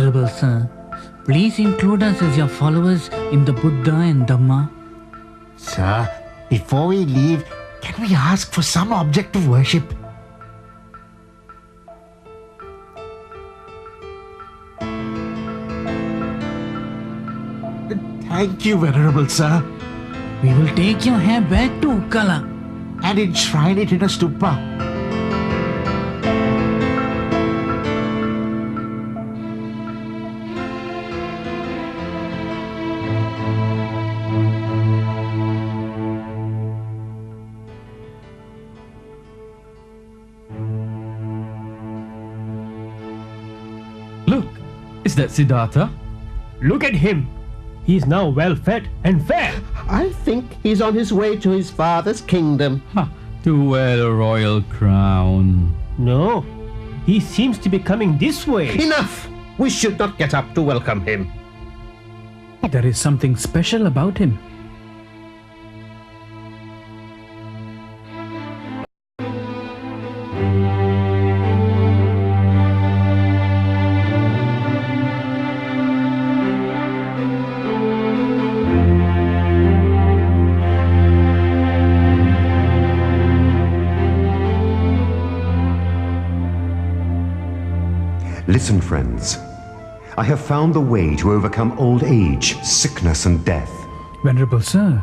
Venerable Sir, please include us as your followers in the Buddha and Dhamma. Sir, before we leave, can we ask for some object of worship? Thank you, Venerable Sir. We will take your hair back to Ukkala And enshrine it in a stupa. Look, is that Siddhartha? Look at him. He's now well fed and fair. I think he's on his way to his father's kingdom. Ha, to wear a royal crown. No, he seems to be coming this way. Enough! We should not get up to welcome him. There is something special about him. Listen, friends. I have found the way to overcome old age, sickness, and death. Venerable Sir,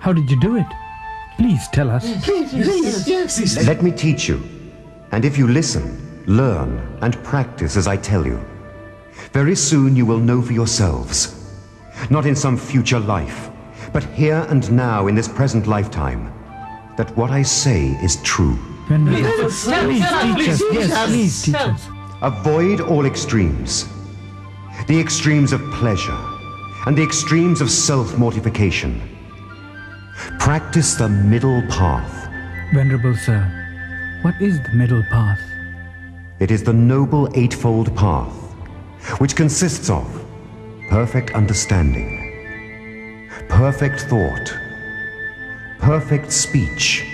how did you do it? Please tell us. Yes. Let me teach you. And if you listen, learn, and practice as I tell you, very soon you will know for yourselves, not in some future life, but here and now in this present lifetime, that what I say is true. Venerable Sir, please teach us. Yes, please teach us. Avoid all extremes. The extremes of pleasure and the extremes of self-mortification. Practice the middle path. Venerable Sir, what is the middle path? It is the noble eightfold path, which consists of perfect understanding, perfect thought, perfect speech,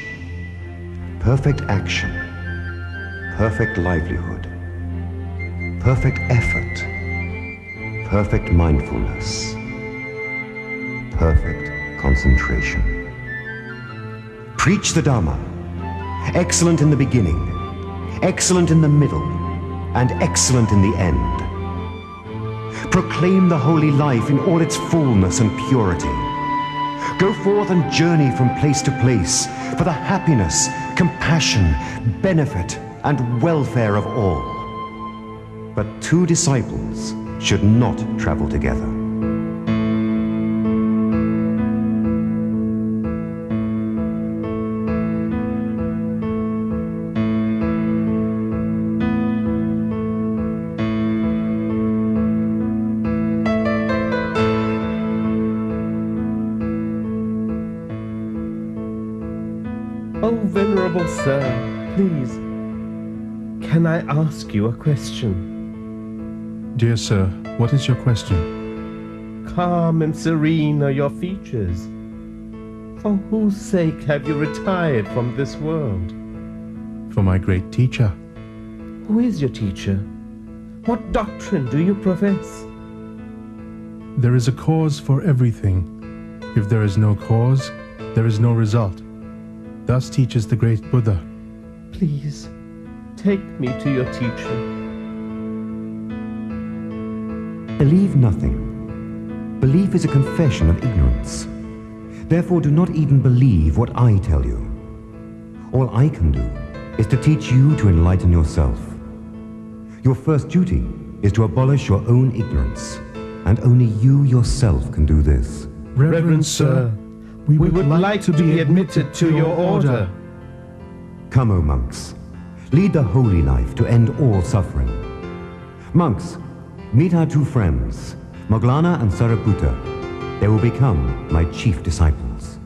perfect action, perfect livelihood, perfect effort, perfect mindfulness, perfect concentration. Preach the Dhamma, excellent in the beginning, excellent in the middle, and excellent in the end. Proclaim the holy life in all its fullness and purity. Go forth and journey from place to place for the happiness, compassion, benefit, and welfare of all. But two disciples should not travel together. Oh, Venerable Sir, please, can I ask you a question? Dear sir, what is your question? Calm and serene are your features. For whose sake have you retired from this world? For my great teacher. Who is your teacher? What doctrine do you profess? There is a cause for everything. If there is no cause, there is no result. Thus teaches the great Buddha. Please, take me to your teacher. Believe nothing. Belief is a confession of ignorance. Therefore, do not even believe what I tell you. All I can do is to teach you to enlighten yourself. Your first duty is to abolish your own ignorance, and only you yourself can do this. Reverend sir, we would like to be admitted to your order. Come, O monks. Lead the holy life to end all suffering. Monks, meet our two friends, Moglana and Sariputta. They will become my chief disciples.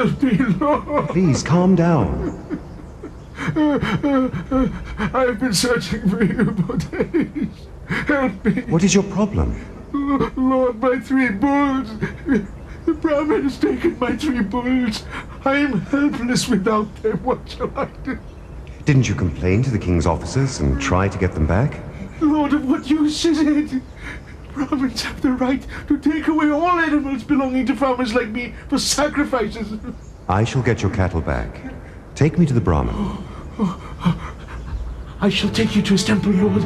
Help me, Lord. Please calm down. I've been searching for you for days. Help me. What is your problem? Lord, my 3 bulls. The Brahmin has taken my 3 bulls. I am helpless without them. What shall I do? Didn't you complain to the king's officers and try to get them back? Lord, of what use is it? Brahmins have the right to take away all animals belonging to farmers like me for sacrifices. I shall get your cattle back. Take me to the Brahmin. I shall take you to his temple, Lord.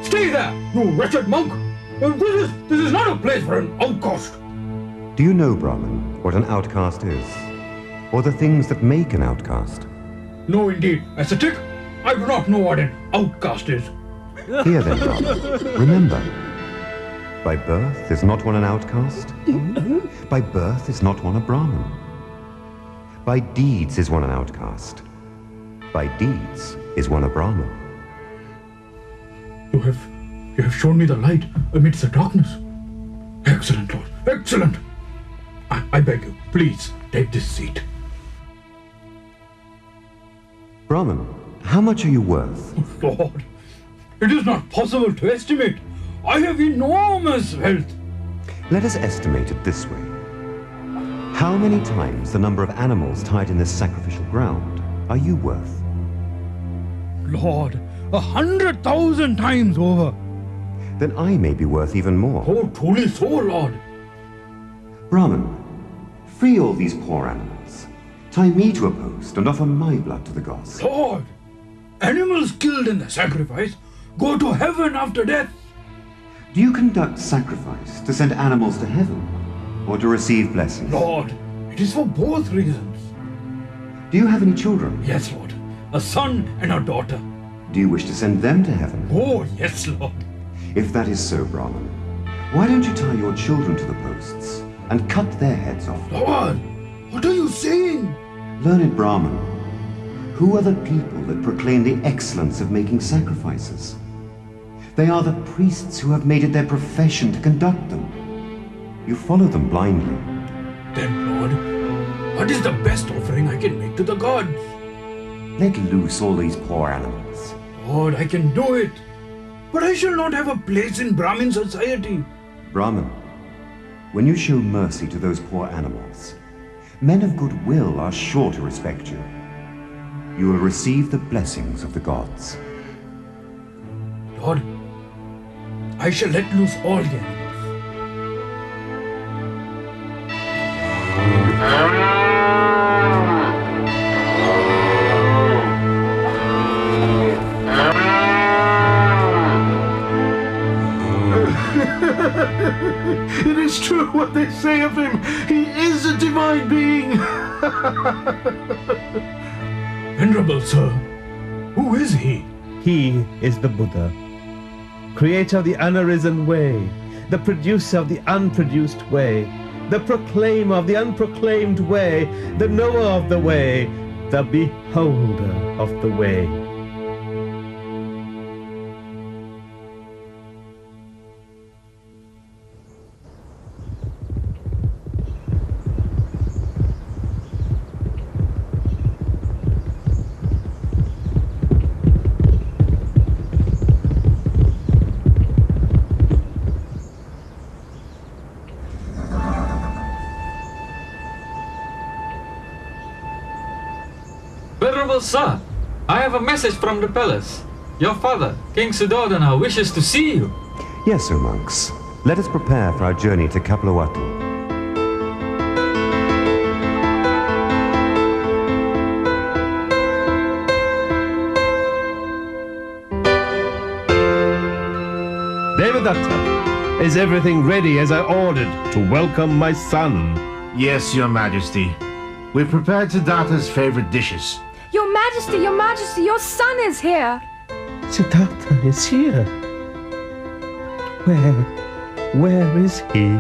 Stay there, you wretched monk! This is not a place for an outcast! Do you know, Brahmin, what an outcast is? Or the things that make an outcast? No, indeed, ascetic, I do not know what an outcast is. Here then, Brahmin. Remember, by birth is not one an outcast. By birth is not one a Brahmin. By deeds is one an outcast. By deeds is one a Brahmin. You have shown me the light amidst the darkness. Excellent, Lord, excellent! I beg you, please, take this seat. Brahmin, how much are you worth? Lord, it is not possible to estimate. I have enormous wealth. Let us estimate it this way. How many times the number of animals tied in this sacrificial ground are you worth? Lord, 100,000 times over. Then I may be worth even more. Oh, truly so, Lord. Brahmin, free all these poor animals. Tie me to a post and offer my blood to the gods. Lord, animals killed in the sacrifice go to heaven after death. Do you conduct sacrifice to send animals to heaven or to receive blessings? Lord, it is for both reasons. Do you have any children? Yes, Lord, a son and a daughter. Do you wish to send them to heaven? Oh, yes, Lord. If that is so, Brahmin, why don't you tie your children to the posts and cut their heads off? Lord, what are you saying? Learned Brahmin, who are the people that proclaim the excellence of making sacrifices? They are the priests who have made it their profession to conduct them. You follow them blindly. Then, Lord, what is the best offering I can make to the gods? Let loose all these poor animals. Lord, I can do it. But I shall not have a place in Brahmin society. Brahmin, when you show mercy to those poor animals, men of good will are sure to respect you. You will receive the blessings of the gods. Lord, I shall let loose all the animals. It is true what they say of him. He is a divine being. Venerable sir, who is he? He is the Buddha, creator of the unarisen way, the producer of the unproduced way, the proclaimer of the unproclaimed way, the knower of the way, the beholder of the way. Venerable sir, I have a message from the palace. Your father, King Suddhodana, wishes to see you. Yes, O monks. Let us prepare for our journey to Kapilavastu. Devadatta, is everything ready as I ordered to welcome my son? Yes, Your Majesty. We've prepared Siddhartha's favorite dishes. Your Majesty, Your Majesty, your son is here. Siddhartha is here. Where is he?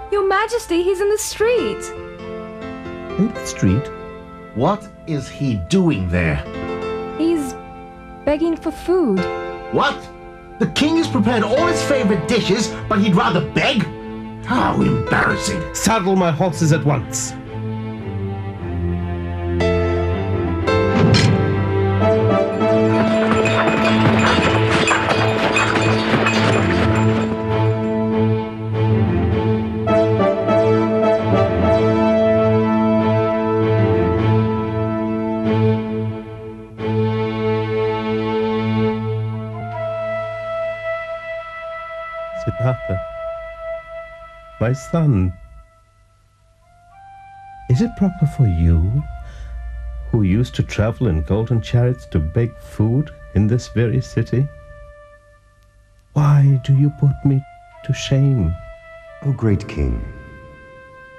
Your Majesty, he's in the street. In the street? What is he doing there? He's begging for food. What? The king has prepared all his favorite dishes, but he'd rather beg? How embarrassing. Saddle my horses at once. Siddhartha, my son, is it proper for you, who used to travel in golden chariots, to beg food in this very city? Why do you put me to shame? O great king,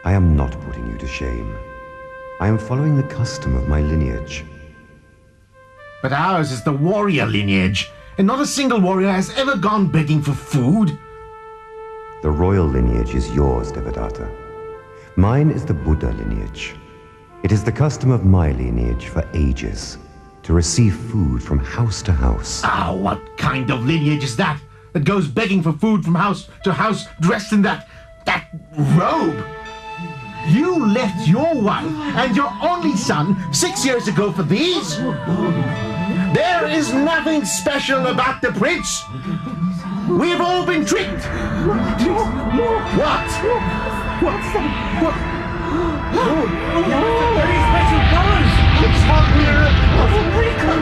I am not putting you to shame. I am following the custom of my lineage. But ours is the warrior lineage, and not a single warrior has ever gone begging for food. The royal lineage is yours, Devadatta. Mine is the Buddha lineage. It is the custom of my lineage for ages to receive food from house to house. Ah, what kind of lineage is that? That goes begging for food from house to house, dressed in that robe? You left your wife and your only son 6 years ago for these? There is nothing special about the prince. We've all been tricked. What? What's that? What? Very special powers! It's hungrier of America!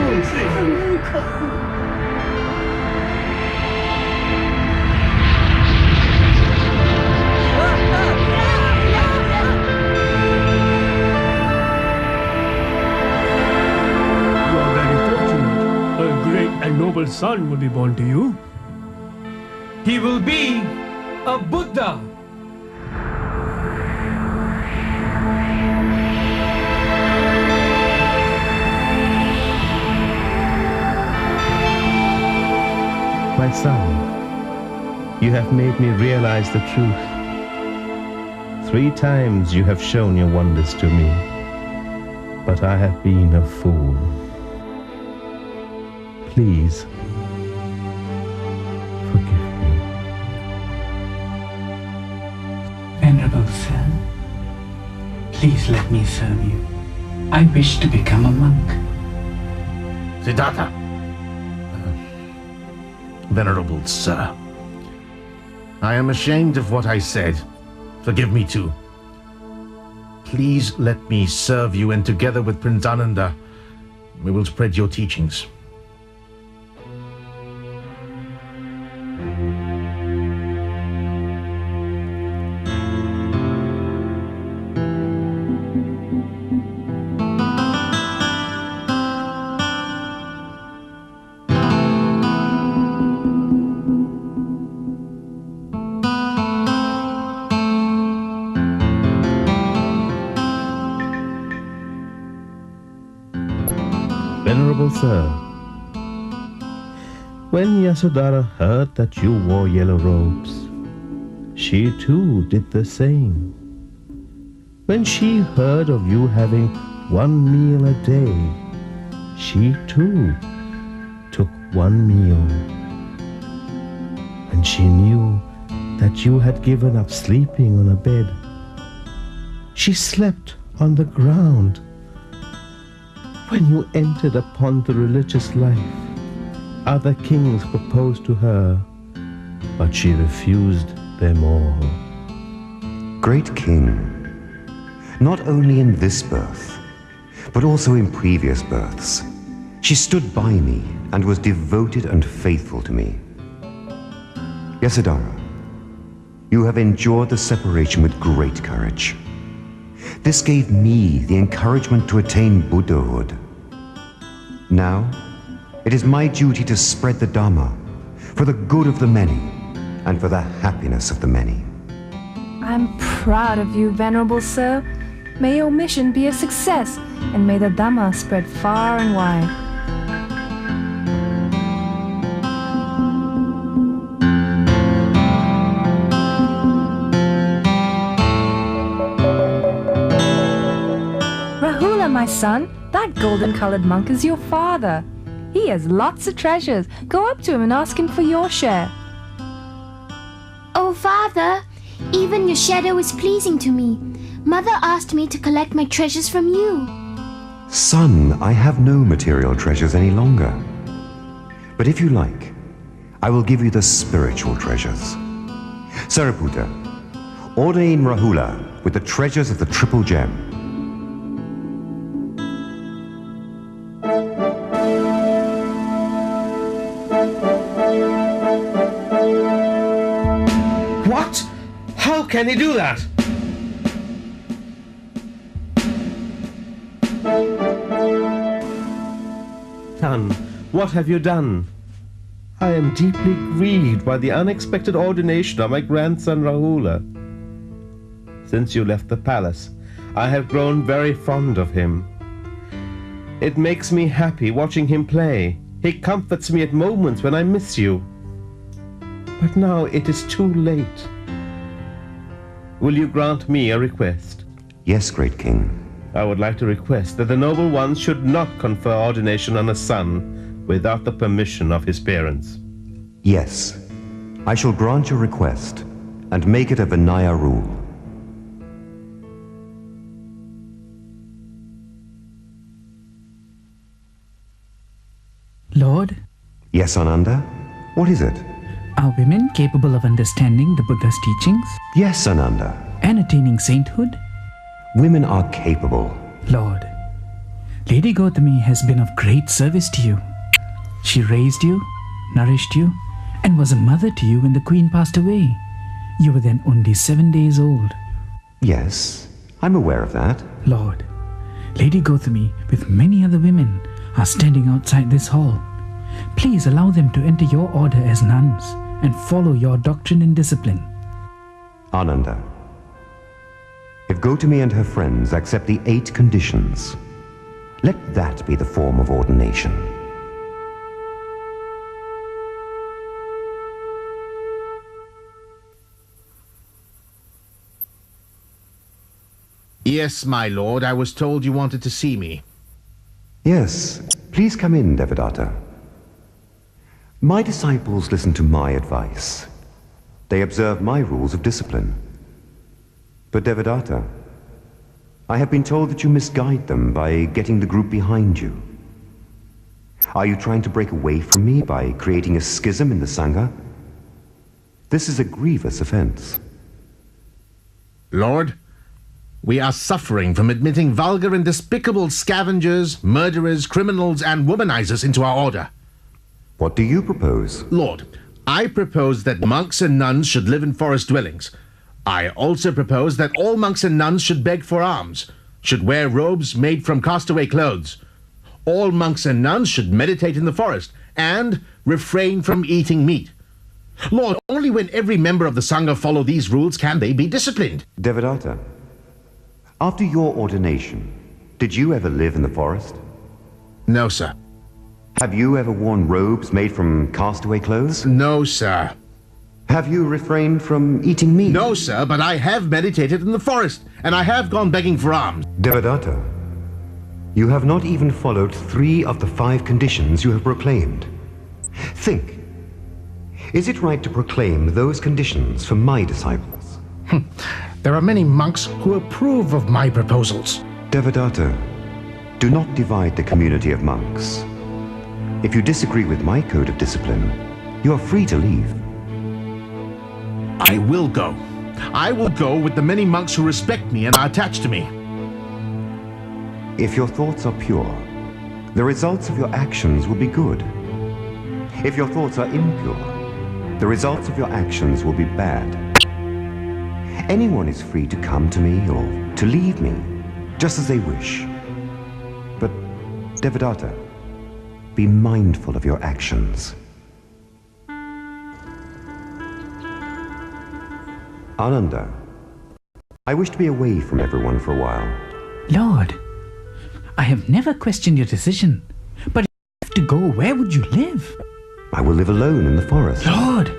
You are very fortunate. A great and noble son will be born to you. He will be a Buddha. My son, you have made me realize the truth. 3 times you have shown your wonders to me, but I have been a fool. Please, forgive me. Venerable sir, please let me serve you. I wish to become a monk. Siddhartha. Venerable sir, I am ashamed of what I said. Forgive me too. Please let me serve you, and together with Prince Ananda, we will spread your teachings. Venerable sir, when Yasodhara heard that you wore yellow robes, she too did the same. When she heard of you having 1 meal a day, she too took 1 meal. When she knew that you had given up sleeping on a bed, she slept on the ground. When you entered upon the religious life, other kings proposed to her, but she refused them all. Great king, not only in this birth, but also in previous births, she stood by me and was devoted and faithful to me. Yasodhara, you have endured the separation with great courage. This gave me the encouragement to attain Buddhahood. Now, it is my duty to spread the Dharma for the good of the many, and for the happiness of the many. I'm proud of you, Venerable Sir. May your mission be a success, and may the Dhamma spread far and wide. Rahula, my son, that golden-colored monk is your father. He has lots of treasures. Go up to him and ask him for your share. Oh, Father, even your shadow is pleasing to me. Mother asked me to collect my treasures from you. Son, I have no material treasures any longer. But if you like, I will give you the spiritual treasures. Sariputta, ordain Rahula with the treasures of the Triple Gem. What? How can he do that? Son, what have you done? I am deeply grieved by the unexpected ordination of my grandson Rahula. Since you left the palace, I have grown very fond of him. It makes me happy watching him play. He comforts me at moments when I miss you. But now it is too late. Will you grant me a request? Yes, great king. I would like to request that the noble ones should not confer ordination on a son without the permission of his parents. Yes, I shall grant your request and make it a Vinaya rule. Lord, Yes, Ananda? What is it? are women capable of understanding the Buddha's teachings Yes, Ananda. and attaining sainthood? Women are capable. Lord, Lady Gautami has been of great service to you. She raised you, nourished you, and was a mother to you when the queen passed away. You were then only 7 days old. Yes, I'm aware of that. Lord, Lady Gautami, with many other women, are standing outside this hall. Please allow them to enter your order as nuns and follow your doctrine and discipline. Ananda, if Gautami and her friends accept the 8 conditions, let that be the form of ordination. Yes, my lord, I was told you wanted to see me. Yes, please come in, Devadatta. My disciples listen to my advice. They observe my rules of discipline. But Devadatta, I have been told that you misguide them by getting the group behind you. Are you trying to break away from me by creating a schism in the Sangha? This is a grievous offense. Lord, we are suffering from admitting vulgar and despicable scavengers, murderers, criminals, and womanizers into our order. What do you propose? Lord, I propose that monks and nuns should live in forest dwellings. I also propose that all monks and nuns should beg for alms, should wear robes made from castaway clothes. All monks and nuns should meditate in the forest and refrain from eating meat. Lord, only when every member of the Sangha follow these rules can they be disciplined. Devadatta, after your ordination, did you ever live in the forest? No, sir. Have you ever worn robes made from castaway clothes? No, sir. Have you refrained from eating meat? No, sir, but I have meditated in the forest, and I have gone begging for alms. Devadatta, you have not even followed 3 of the 5 conditions you have proclaimed. Think. Is it right to proclaim those conditions for my disciples? There are many monks who approve of my proposals. Devadatta, do not divide the community of monks. If you disagree with my code of discipline, you are free to leave. I will go. I will go with the many monks who respect me and are attached to me. If your thoughts are pure, the results of your actions will be good. If your thoughts are impure, the results of your actions will be bad. Anyone is free to come to me or to leave me, just as they wish. But, Devadatta, be mindful of your actions. Ananda, I wish to be away from everyone for a while. Lord, I have never questioned your decision. But if you have to go, where would you live? I will live alone in the forest. Lord,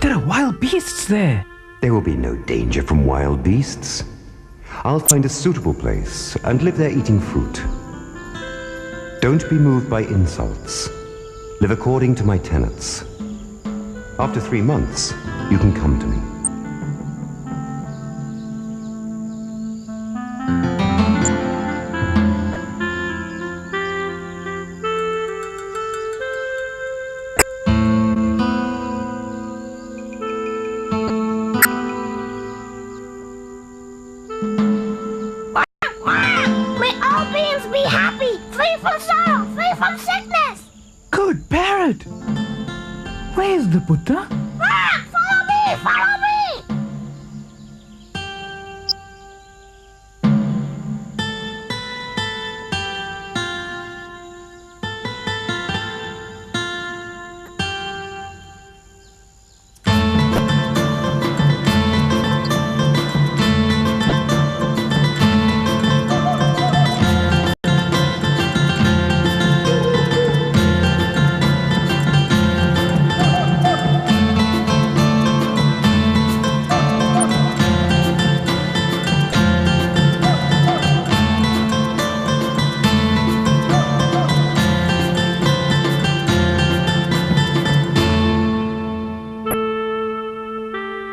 there are wild beasts there. There will be no danger from wild beasts. I'll find a suitable place and live there eating fruit. Don't be moved by insults. Live according to my tenets. After 3 months, you can come to me. May all beings be happy, free from sorrow, free from sickness. Good parrot! Where is the Buddha? Follow me, follow me.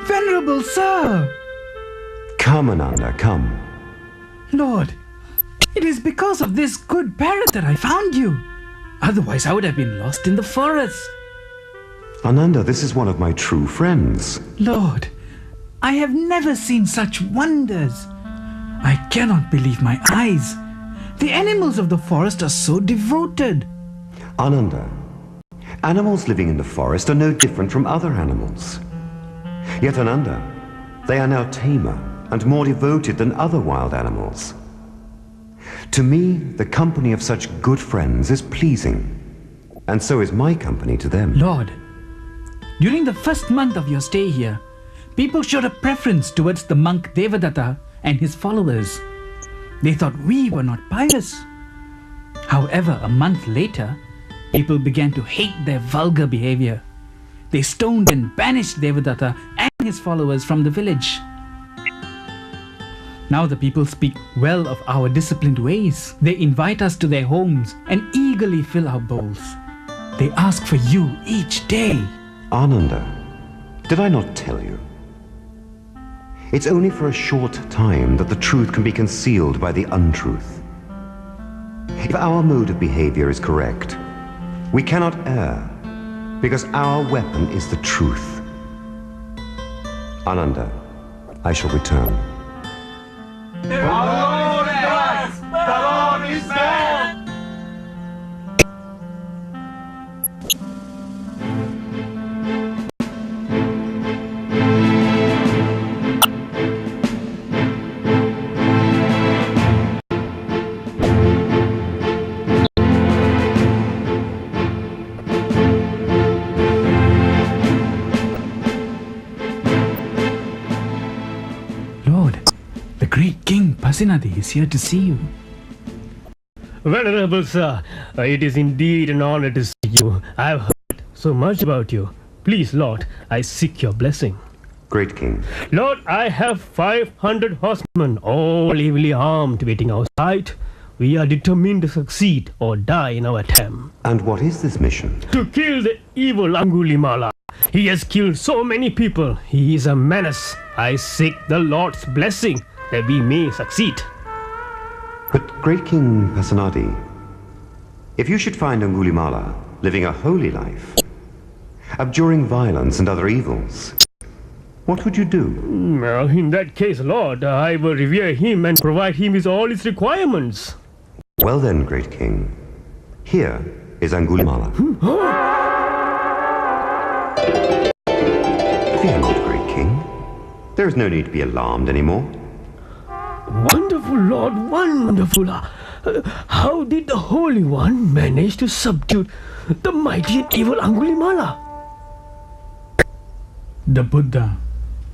Venerable sir! Come, Ananda, come. Lord, it is because of this good parrot that I found you. Otherwise, I would have been lost in the forest. Ananda, this is one of my true friends. Lord, I have never seen such wonders. I cannot believe my eyes. The animals of the forest are so devoted. Ananda, animals living in the forest are no different from other animals. Yet, Ananda, they are now tamer and more devoted than other wild animals. To me, the company of such good friends is pleasing, and so is my company to them. Lord, during the first month of your stay here, people showed a preference towards the monk Devadatta and his followers. They thought we were not pious. However, a month later, people began to hate their vulgar behavior. They stoned and banished Devadatta and his followers from the village. Now the people speak well of our disciplined ways. They invite us to their homes and eagerly fill our bowls. They ask for you each day. Ananda, did I not tell you? It's only for a short time that the truth can be concealed by the untruth. If our mode of behavior is correct, we cannot err, because our weapon is the truth. Ananda, I shall return. The Lord is back! The Lord is back! Lord, the great King Pasinadi is here to see you. Venerable sir, it is indeed an honor to see you. I have heard so much about you. Please, Lord, I seek your blessing. Great King. Lord, I have 500 horsemen, all heavily armed, waiting outside. We are determined to succeed or die in our attempt. And what is this mission? To kill the evil Angulimala. He has killed so many people. He is a menace. I seek the Lord's blessing that we may succeed. But Great King Pasanadi, if you should find Angulimala living a holy life, abjuring violence and other evils, what would you do? In that case, Lord, I will revere him and provide him with all his requirements. Well then, Great King, here is Angulimala. Fear not, Great King. There is no need to be alarmed anymore. Wonderful, Lord, wonderful. How did the Holy One manage to subdue the mighty and evil Angulimala? The Buddha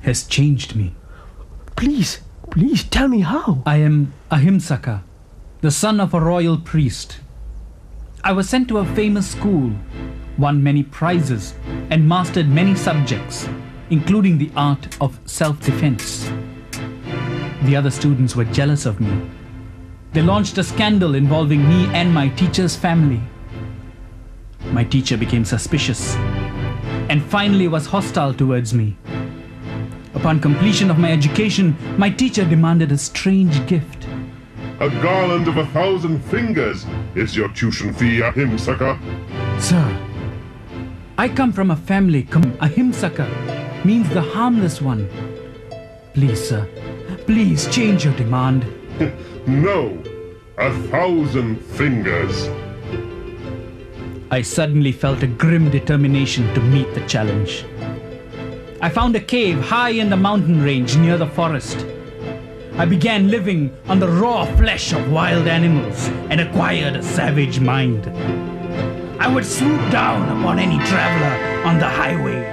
has changed me. Please tell me how. I am Ahimsaka, the son of a royal priest. I was sent to a famous school, won many prizes, and mastered many subjects, including the art of self-defense. The other students were jealous of me. They launched a scandal involving me and my teacher's family. My teacher became suspicious and finally was hostile towards me. Upon completion of my education, my teacher demanded a strange gift. A garland of 1,000 fingers is your tuition fee, Ahimsaka. Sir, I come from a family. Ahimsaka means the harmless one. Please, sir, please change your demand. No, 1,000 fingers. I suddenly felt a grim determination to meet the challenge. I found a cave high in the mountain range near the forest. I began living on the raw flesh of wild animals and acquired a savage mind. I would swoop down upon any traveler on the highway.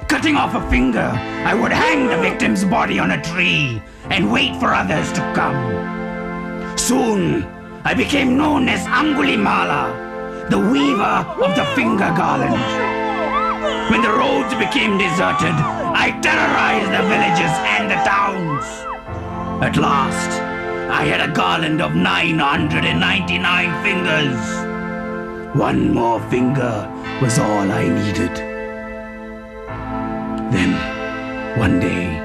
Cutting off a finger, I would hang the victim's body on a tree and wait for others to come. Soon, I became known as Angulimala, the weaver of the finger garland. When the roads became deserted, I terrorized the villages and the towns. At last, I had a garland of 999 fingers. One more finger was all I needed. Then, one day,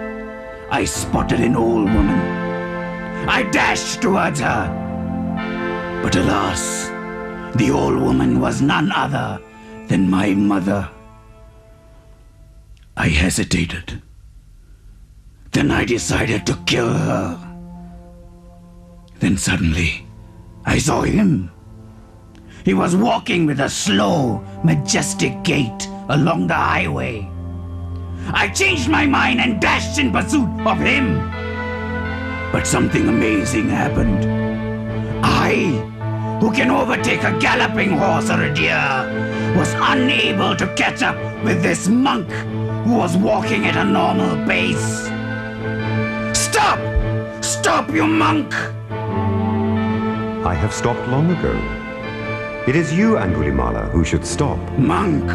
I spotted an old woman. I dashed towards her. But alas, the old woman was none other than my mother. I hesitated. Then I decided to kill her. Then suddenly, I saw him. He was walking with a slow, majestic gait along the highway. I changed my mind and dashed in pursuit of him. But something amazing happened. I, who can overtake a galloping horse or a deer, was unable to catch up with this monk who was walking at a normal pace. Stop! Stop, you monk! I have stopped long ago. It is you, Angulimala, who should stop. Monk,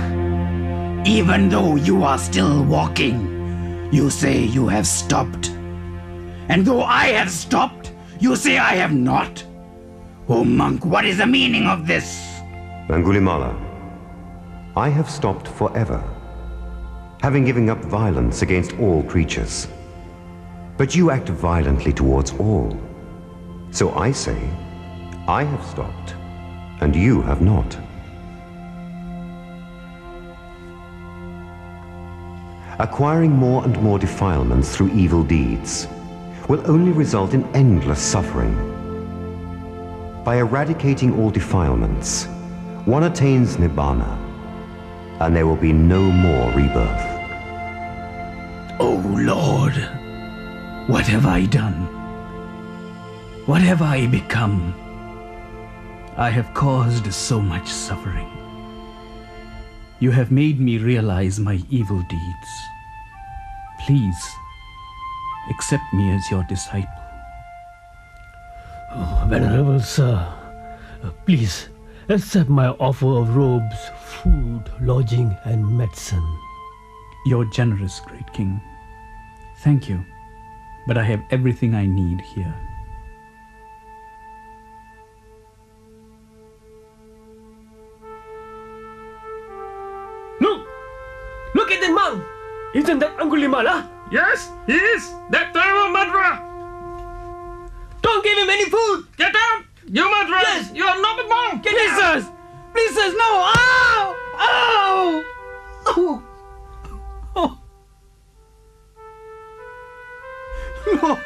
even though you are still walking, you say you have stopped. And though I have stopped, you say I have not. Oh, monk, what is the meaning of this? Angulimala, I have stopped forever, having given up violence against all creatures. But you act violently towards all. So I say, I have stopped, and you have not. Acquiring more and more defilements through evil deeds will only result in endless suffering. By eradicating all defilements, one attains Nibbana, and there will be no more rebirth. Oh Lord, what have I done? What have I become? I have caused so much suffering. You have made me realize my evil deeds. Please, accept me as your disciple. Oh, Venerable Sir, please accept my offer of robes, food, lodging, and medicine. You're generous, great king. Thank you, but I have everything I need here. Look at that monk! Isn't that Angulimala? Yes, he is! That terrible murderer! Don't give him any food! Get out! You murderer! Yes. You are not a monk! Get out! Please, sirs, no! Ow! Ow! Oh! Oh! Lord,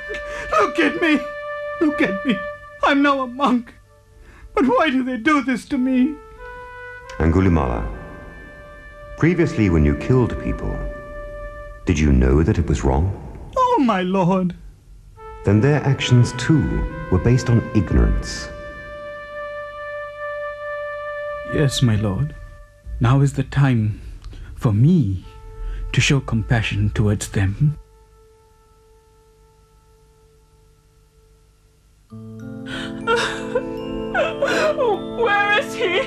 look at me! Look at me! I'm now a monk. But why do they do this to me? Angulimala, previously when you killed people, did you know that it was wrong? Oh, my lord! Then their actions too were based on ignorance. Yes, my lord. Now is the time for me to show compassion towards them. Where is he?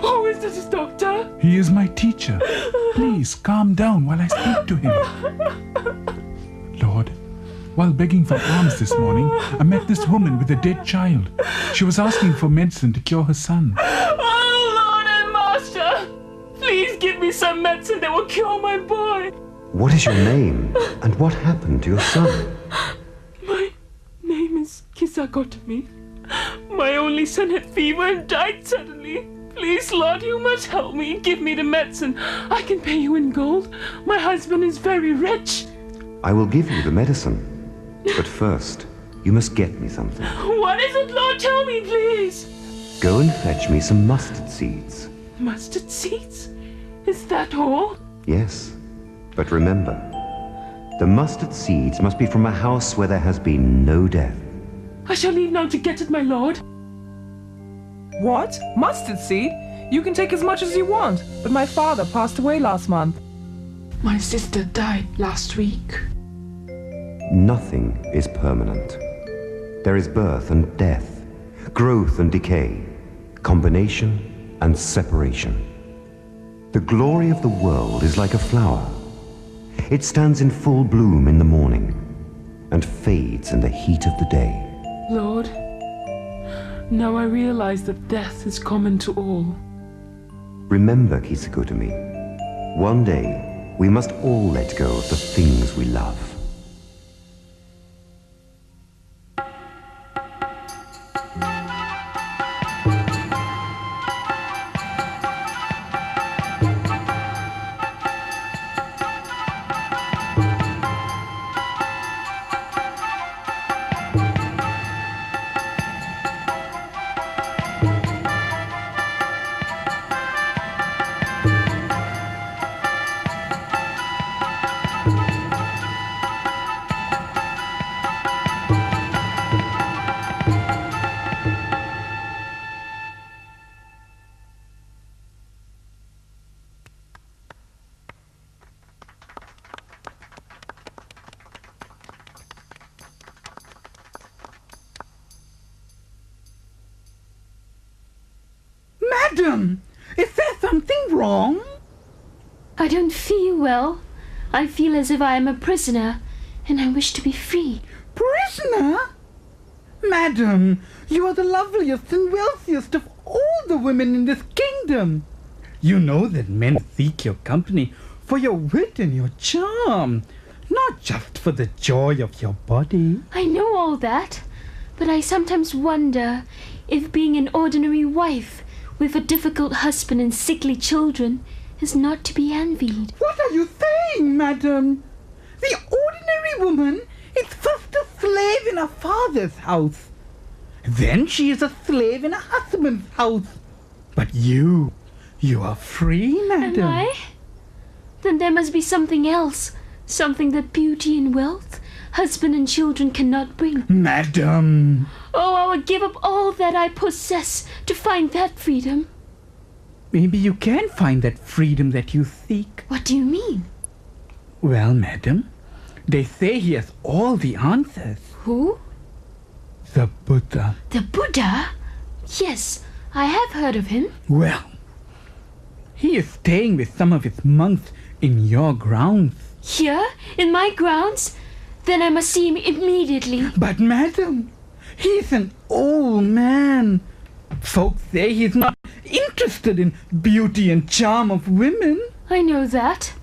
Who is this doctor? He is my teacher. Please calm down while I speak to him. Lord, while begging for alms this morning, I met this woman with a dead child. She was asking for medicine to cure her son. Oh, Lord and Master! Please give me some medicine that will cure my boy. What is your name, and what happened to your son? My name is Kisagotami. My only son had fever and died suddenly. Please, Lord, you must help me. Give me the medicine. I can pay you in gold. My husband is very rich. I will give you the medicine. But first, you must get me something. What is it, Lord? Tell me, please. Go and fetch me some mustard seeds. Mustard seeds? Is that all? Yes, but remember, the mustard seeds must be from a house where there has been no death. I shall leave now to get it, my lord. What? Mustard seed? You can take as much as you want, but my father passed away last month. My sister died last week. Nothing is permanent. There is birth and death, growth and decay, combination and separation. The glory of the world is like a flower. It stands in full bloom in the morning and fades in the heat of the day. Lord, now I realize that death is common to all. Remember, Kisagotami, one day we must all let go of the things we love. Madam, is there something wrong? I don't feel well. I feel as if I am a prisoner, and I wish to be free. Prisoner? Madam, you are the loveliest and wealthiest of all the women in this kingdom. You know that men seek your company for your wit and your charm, not just for the joy of your body. I know all that, but I sometimes wonder if being an ordinary wife with a difficult husband and sickly children is not to be envied. What are you saying, madam? The ordinary woman is first a slave in her father's house. Then she is a slave in her husband's house. But you are free, madam. Am I? Then there must be something else. Something that beauty and wealth, husband and children cannot bring. Madam! Oh, I would give up all that I possess to find that freedom. Maybe you can find that freedom that you seek. What do you mean? Well, madam, they say he has all the answers. Who? The Buddha. The Buddha? Yes, I have heard of him. Well, he is staying with some of his monks in your grounds. Here? In my grounds? Then I must see him immediately. But madam, he's an old man. Folks say he's not interested in beauty and charm of women. I know that.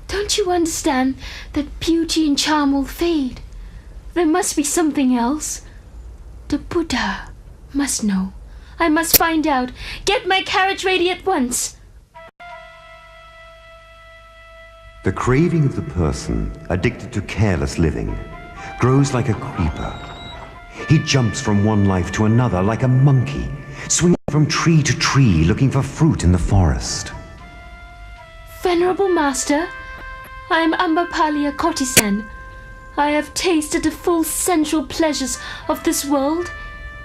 Don't you understand that beauty and charm will fade? There must be something else. The Buddha must know. I must find out. Get my carriage ready at once. The craving of the person addicted to careless living grows like a creeper. He jumps from one life to another like a monkey, swinging from tree to tree looking for fruit in the forest. Venerable Master, I am Ambapalia Kotisen. I have tasted the full sensual pleasures of this world,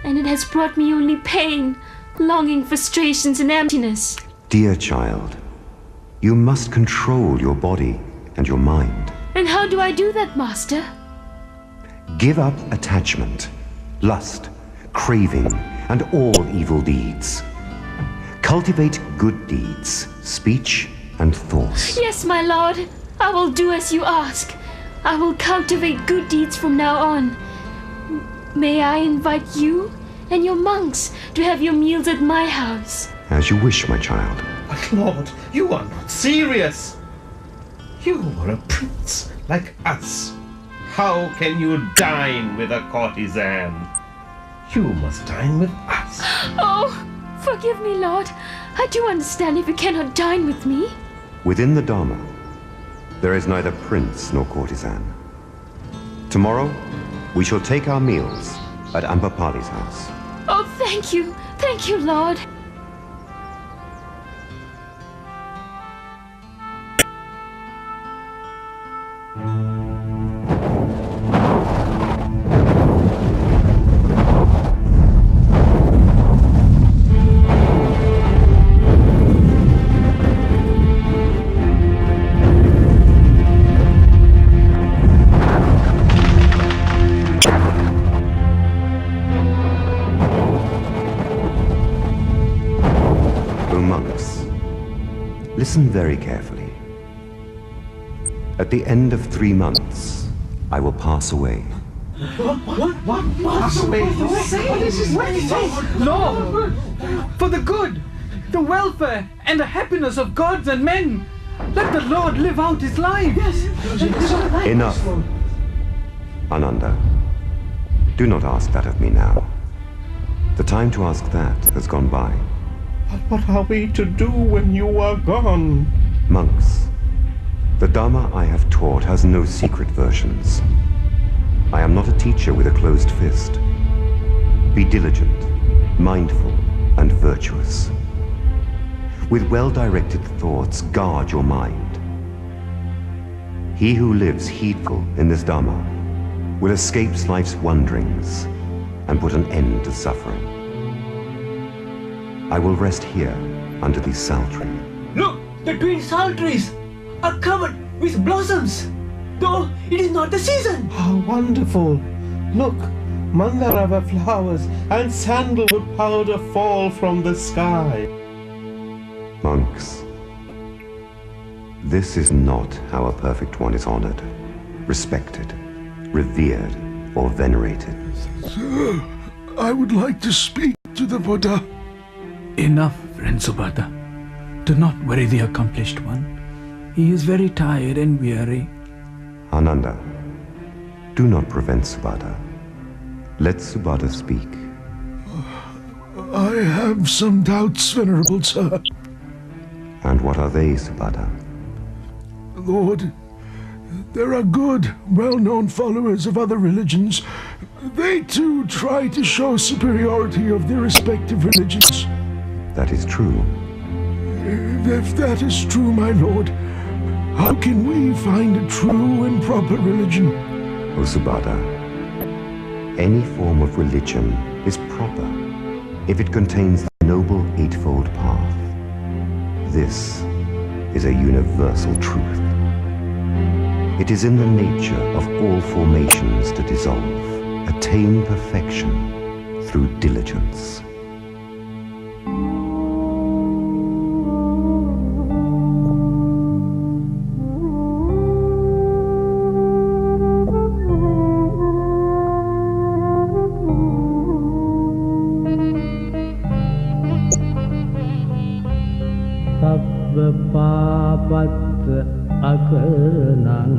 and it has brought me only pain, longing, frustrations, and emptiness. Dear child, you must control your body and your mind. And how do I do that, Master? Give up attachment, lust, craving, and all evil deeds. Cultivate good deeds, speech and thoughts. Yes, my lord. I will do as you ask. I will cultivate good deeds from now on. May I invite you and your monks to have your meals at my house? As you wish, my child. But Lord, you are not serious. You are a prince like us. How can you dine with a courtesan? You must dine with us. Oh, forgive me, Lord. I do understand if you cannot dine with me. Within the Dharma, there is neither prince nor courtesan. Tomorrow, we shall take our meals at Ambapali's house. Oh, thank you. Thank you, Lord. Listen very carefully. At the end of 3 months, I will pass away. What? Pass away? Lord, for the good, the welfare, and the happiness of gods and men, let the Lord live out his life. Yes. Enough. Ananda, do not ask that of me now. The time to ask that has gone by. But what are we to do when you are gone? Monks, the Dharma I have taught has no secret versions. I am not a teacher with a closed fist. Be diligent, mindful, and virtuous. With well-directed thoughts, guard your mind. He who lives heedful in this Dharma will escape life's wanderings and put an end to suffering. I will rest here under these sal trees. Look, the twin sal trees are covered with blossoms, though it is not the season. How wonderful! Look, mandarava flowers and sandalwood powder fall from the sky. Monks, this is not how a perfect one is honored, respected, revered, or venerated. Sir, I would like to speak to the Buddha. Enough, friend Subhadra. Do not worry the accomplished one. He is very tired and weary. Ananda, do not prevent Subhadra. Let Subhadra speak. I have some doubts, Venerable Sir. And what are they, Subhadra? Lord, there are good, well-known followers of other religions. They too try to show superiority of their respective religions. That is true. If that is true, my lord, how can we find a true and proper religion? O Subhadra, any form of religion is proper if it contains the noble eightfold path. This is a universal truth. It is in the nature of all formations to dissolve, attain perfection through diligence. පාපත් අකරණං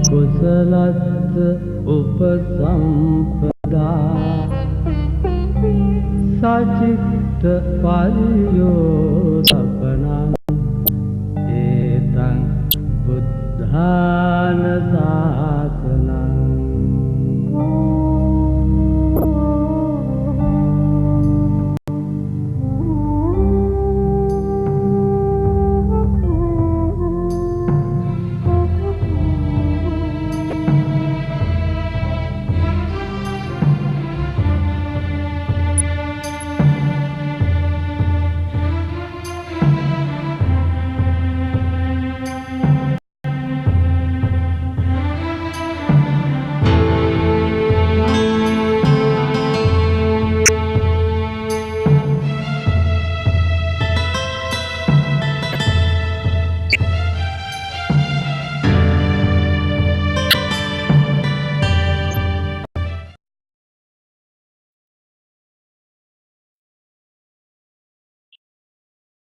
කුසලත් උපසම්පදා සචිත්ත පරියෝදපනං ඒතං බුද්ධාන